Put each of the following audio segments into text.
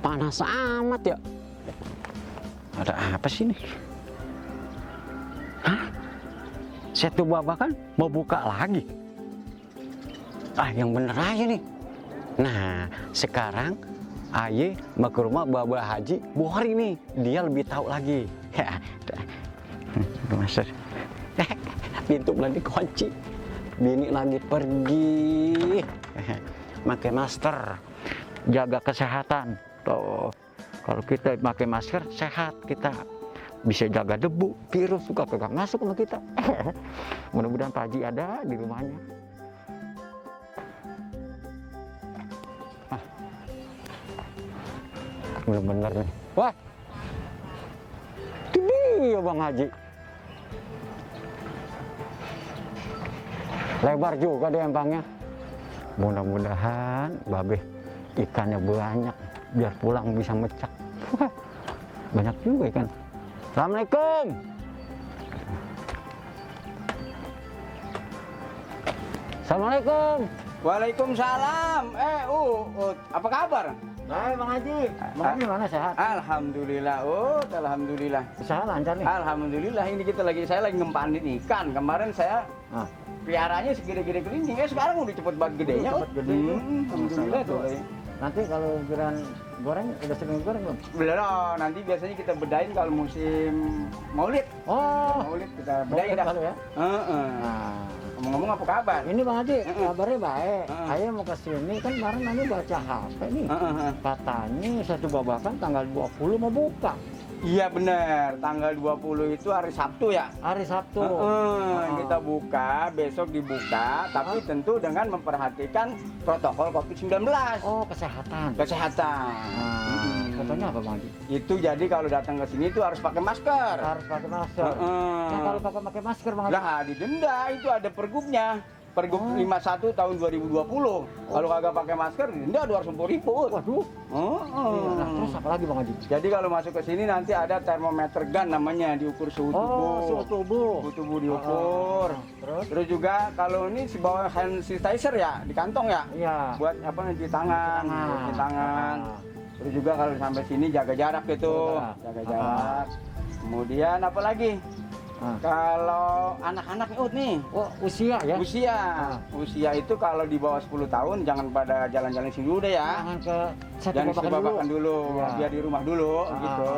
Panas amat ya. Ada apa sih nih? Hah? Setu Baba kan mau buka lagi. Yang bener aja nih. Nah, sekarang Aye mau ke rumah Baba Haji Buhari nih. Dia lebih tahu lagi. Master. Pintu belum dikunci. Bini lagi pergi. Pakai masker. Jaga kesehatan. Tuh, kalau kita pakai masker sehat, kita bisa jaga debu, virus juga kagak masuk sama kita. Mudah-mudahan Pak Haji ada di rumahnya. Bener-bener nih. Wah, itu dia Bang Haji. Lebar juga deh empangnya. Mudah-mudahan Babe ikannya banyak, biar pulang bisa mecak. Wah, banyak juga ikan. Assalamualaikum. Assalamualaikum. Waalaikumsalam. Apa kabar? Baik Bang Haji. Bang Haji mana sehat? Alhamdulillah. Alhamdulillah. Usaha lancar nih. Alhamdulillah. Ini saya lagi ngempanin ikan. Kemarin saya piaranya segede-gede gerincing. Sekarang udah cepet banget gedenya. Cepet gede. Alhamdulillah tuh. Nanti kalau giliran goreng udah sering goreng belum? Belum. Nanti biasanya kita bedain kalau musim Maulid. Maulid kita bedain dah. Ya? Ngomong-ngomong apa kabar? Ini Bang Haji, kabarnya baik. Ayah mau ke sini kan kemarin nanti baca HP nih. Katanya Setu Baba kan tanggal 20 mau buka. Iya benar, tanggal 20 itu hari Sabtu ya? Hari Sabtu. Kita buka, besok dibuka, tapi tentu dengan memperhatikan protokol COVID-19. Oh, kesehatan. Kesehatan. Contohnya apa Bang Haji? Itu jadi kalau datang ke sini itu harus pakai masker. Harus pakai masker. Nah, kalau pakai masker Bang Haji? Lah, didenda, itu ada pergubnya. Pergub 51 tahun 2020. Kalau kagak pakai masker, denda 250.000. Waduh. Nah, terus apa lagi Bang Haji? Jadi kalau masuk ke sini nanti ada termometer gun namanya, diukur suhu tubuh. Suhu tubuh. Suhu tubuh diukur. Terus juga kalau ini bawa hand sanitizer ya di kantong ya. Iya. Buat apa cuci tangan. Cuci tangan. Terus juga kalau sampai sini jaga jarak gitu. Jaga jarak. Kemudian apa lagi? Kalau anak-anak nih, usia ya? Usia itu kalau di bawah 10 tahun jangan pada jalan-jalan sini dulu deh ya. Jangan ke babakan dulu, biar di rumah dulu gitu.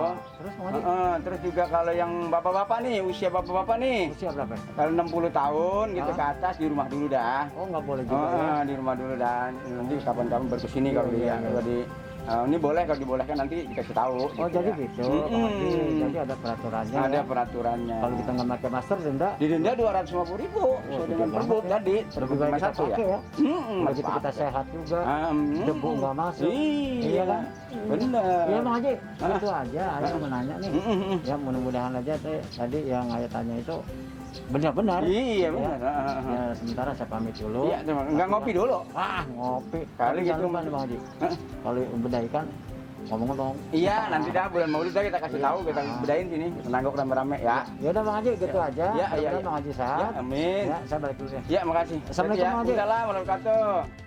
Terus juga kalau yang bapak-bapak nih, usia bapak-bapak nih. Usia berapa? Kalau 60 tahun gitu ke atas di rumah dulu dah. Oh nggak boleh juga ya? Di rumah dulu dan nanti kapan-kapan baru kesini kalau ini boleh, kalau dibolehkan nanti dikasih tahu. Oh gitu, jadi ya. Gitu. Jadi ada peraturannya. Ada peraturannya. Kalau kita nggak pakai masker denda? Didenda 250.000 sesuai dengan pergub tadi. Lebih baik kita pakai ya. Begitu kita sehat juga, debu nggak masuk. Iya kan? Bener. Iya Bang Haji, itu aja. Ayah mau nanya nih. Ya mudah-mudahan aja tadi yang Ayah tanya itu benar-benar. Iya benar. Ya sementara saya pamit dulu. Iya, nggak ngopi dulu. Ngopi. Kali gitu Bang Haji. Kalau beda ikan ngomong-ngomong. Iya, nanti dah bulan Maulid dah kita kasih tahu, kita bedain sini, nanggok rame-rame ya. Ya udah Bang Haji gitu aja. Iya. Bang Haji sehat. Ya, amin. Ya, saya balik dulu ya. Ya, makasih. Assalamualaikum Bang Haji. Waalaikumsalam warahmatullahi wabarakatuh.